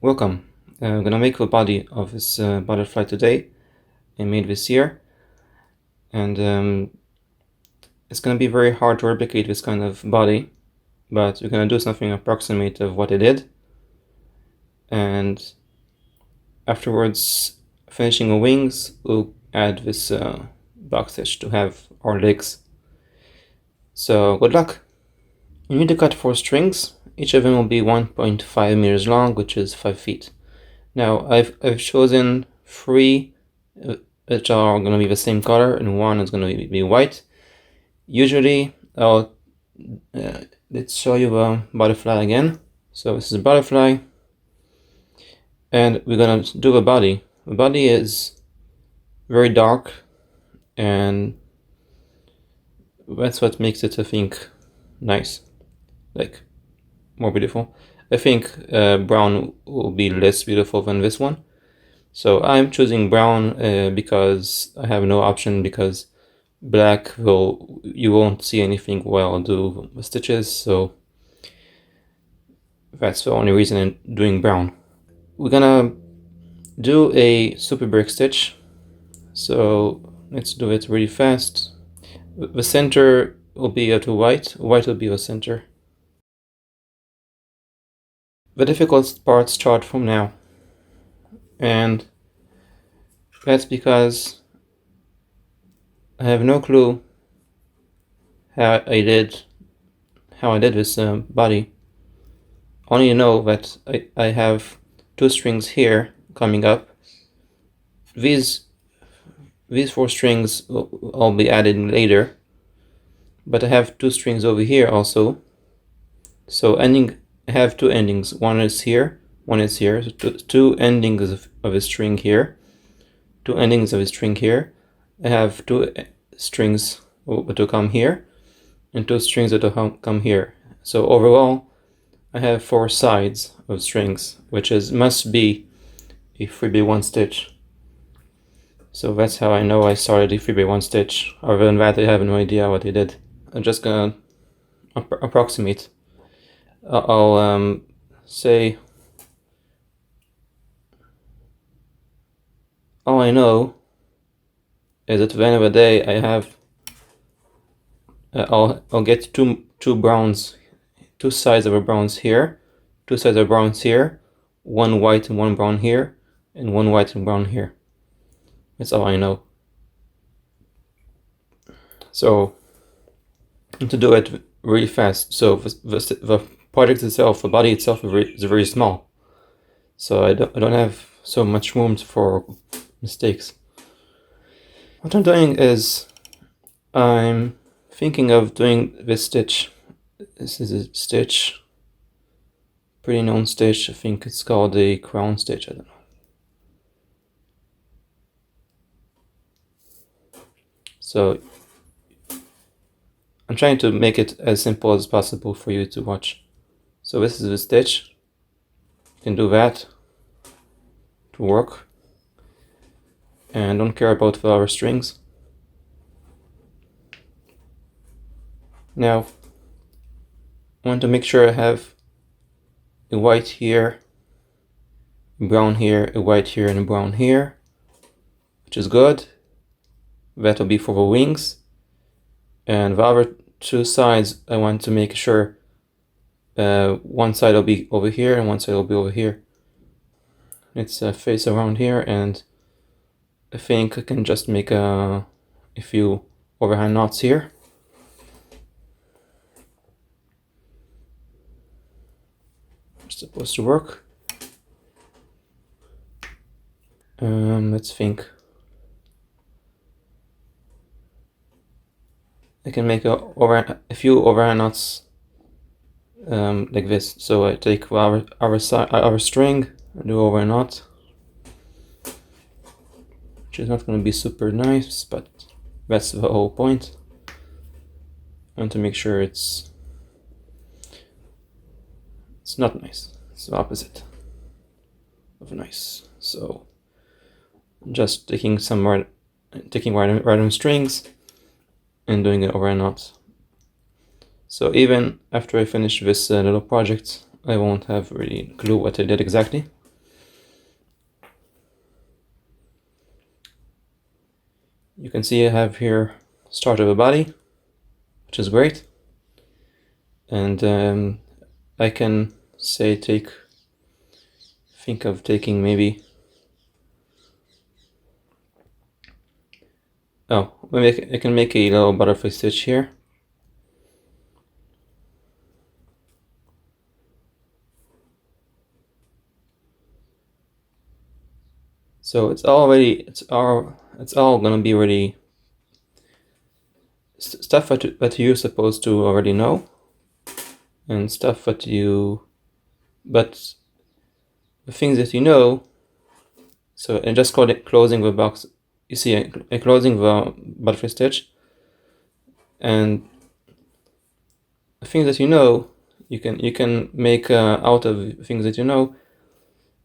Welcome. I'm gonna make the body of this butterfly today. I made this here, and it's gonna be very hard to replicate this kind of body, but we're gonna do something approximate of what I did, and afterwards, finishing the wings, we'll add this box stitch to have our legs. So good luck. You need to cut 4 strings. Each of them will be 1.5 meters long, which is 5 feet. Now I've chosen 3 which are going to be the same color, and 1 is going to be white. Usually let's show you a butterfly again. So this is a butterfly, and we're going to do a body. The body is very dark, and that's what makes it, I think, nice, like more beautiful. I think brown will be less beautiful than this one. So I'm choosing brown because I have no option, because black you won't see anything while I do the stitches, so that's the only reason I'm doing brown. We're gonna do a super break stitch, so let's do it really fast. The center will be to white will be the center. The difficult parts start from now, and that's because I have no clue how I did this body. Only know that I have 2 strings here coming up. These 4 strings will be added later, but I have 2 strings over here also. So I have 2 endings. One is here, one is here. So 2 endings of a string here, 2 endings of a string here. I have 2 strings to come here, and 2 strings that will come here. So overall, I have 4 sides of strings, which must be a 3x1 stitch. So that's how I know I started a 3x1 stitch. Other than that, I have no idea what I did. I'm just gonna approximate. I'll say all I know is at the end of the day I have I'll get two browns, 2 sides of a browns here, 2 sides of browns here, 1 white and 1 brown here, and 1 white and brown here. That's all I know. So to do it really fast, so the project itself, the body itself is very small, so I don't have so much room for mistakes. What I'm doing is I'm thinking of doing this stitch. This is a stitch, pretty known stitch. I think it's called a crown stitch. I don't know. So I'm trying to make it as simple as possible for you to watch. So this is the stitch. You can do that to work, and don't care about the other strings. Now I want to make sure I have a white here, a brown here, a white here, and a brown here, which is good. That'll be for the wings. And the other 2 sides, I want to make sure one side will be over here and one side will be over here. Let's face around here, and I think I can just make a few overhand knots here. It's supposed to work. Let's think. I can make a few overhand knots like this. So I take our string and do over a knot, which is not going to be super nice, but that's the whole point. I want to make sure it's not nice. It's the opposite of nice. So just taking random strings and doing it over a knot. So even after I finish this little project, I won't have really clue what I did exactly. You can see I have here start of a body, which is great. And I can say think of taking maybe, maybe I can make a little butterfly stitch here. So it's all gonna be ready. Stuff that you're supposed to already know, and stuff but the things that you know. So I just call it closing the box. You see, I closing the butterfly stitch, and the things that you know, you can make out of things that you know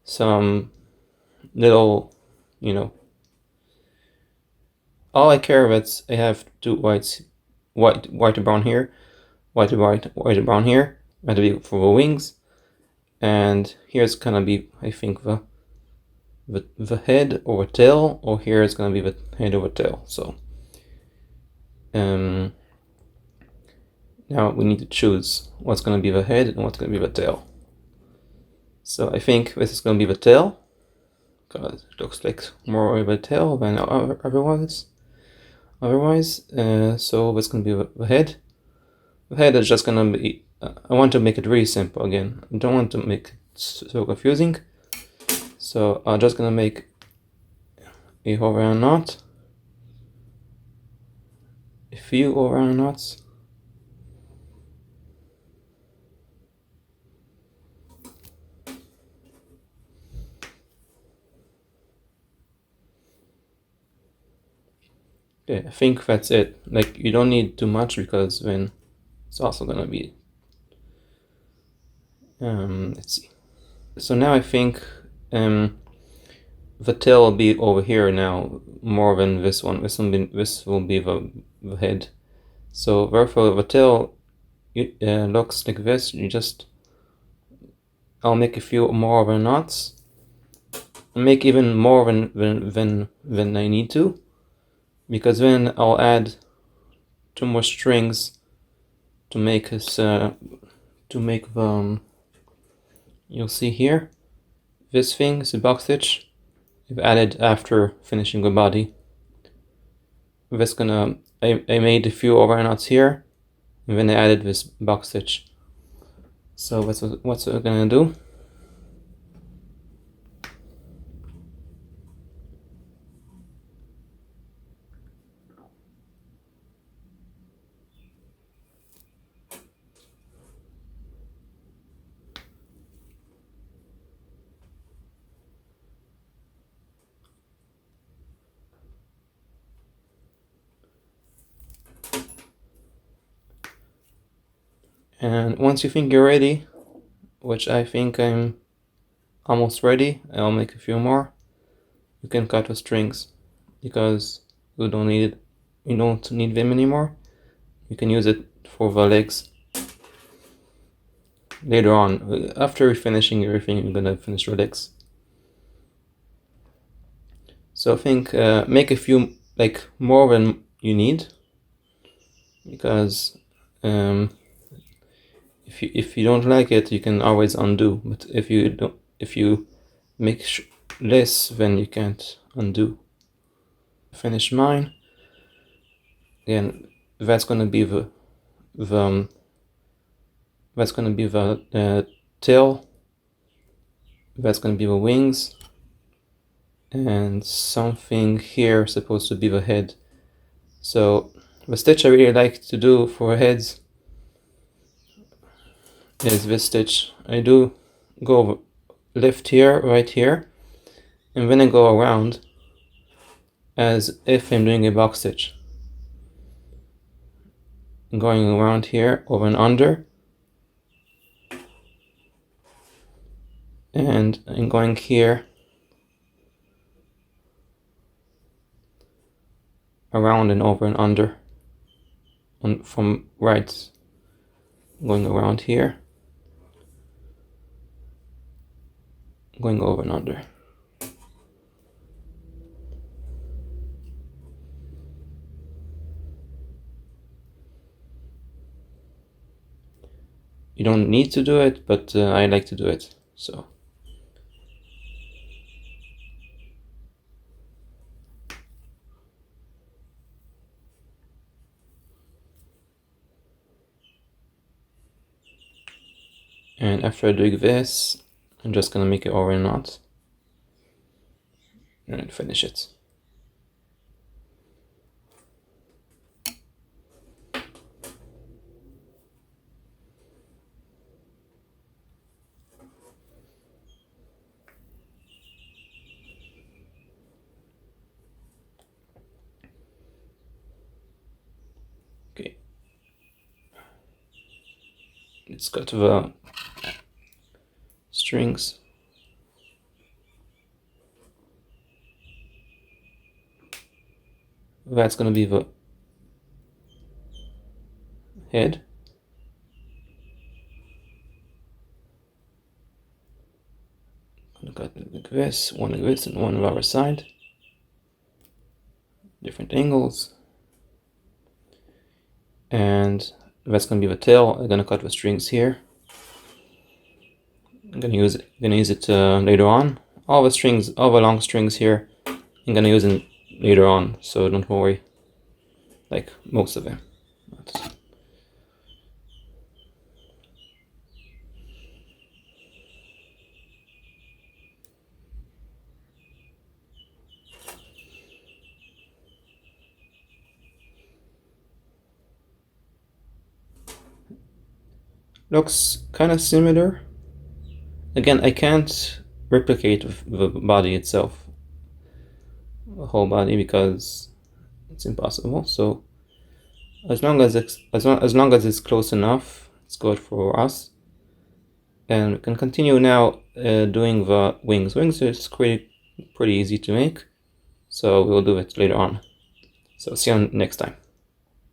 some little, all I care about is I have two white and brown here, white and brown here, that'll be for the wings, and here's gonna be, I think, the head or tail, or here is gonna be the head or tail. So now we need to choose what's gonna be the head and what's gonna be the tail. So I think this is gonna be the tail, because it looks like more of a tail than otherwise. So that's gonna be the head. The head is just gonna be, I want to make it really simple again. I don't want to make it so confusing. So I'm just gonna make a overhand knot, a few overhand knots. Okay, I think that's it. Like, you don't need too much, because then it's also gonna be, let's see. So now I think the tail will be over here now, more than this one. This will be the head. So therefore the tail looks like this. I'll make a few more of the knots, make even more than I need to, because then I'll add 2 more strings to make this you'll see here, this thing is a box stitch I've added after finishing the body. I made a few overhand knots here, and then I added this box stitch. So that's what we're gonna do. And once you think you're ready, which I think I'm almost ready, I'll make a few more. You can cut the strings, because you don't need them anymore. You can use it for the legs later on. After finishing everything, you're gonna finish the legs. So I think make a few, like, more than you need, because if you don't like it, you can always undo. But if you make less, then you can't undo. Finish mine. Again, that's gonna be the tail. That's gonna be the wings, and something here is supposed to be the head. So the stitch I really like to do for heads is this stitch. I do go left here, right here, and then I go around as if I'm doing a box stitch. I'm going around here, over and under, and I'm going here around and over and under, from right, going around here, going over and under. don't need to do it, but I like to do it. So and after doing this, I'm just gonna make it over a knot and finish it. Okay, let's go to the strings. That's gonna be the head. I'm gonna cut like this, one like this, and one on the other side. Different angles. And that's gonna be the tail. I'm gonna cut the strings here. I'm gonna use it later on. All the long strings here, I'm gonna use it later on, so don't worry. Like most of them. Looks kind of similar. Again, I can't replicate the body itself, the whole body, because it's impossible. So as long as it's close enough, it's good for us. And we can continue now doing the wings. Wings is pretty easy to make, so we'll do it later on. So see you next time.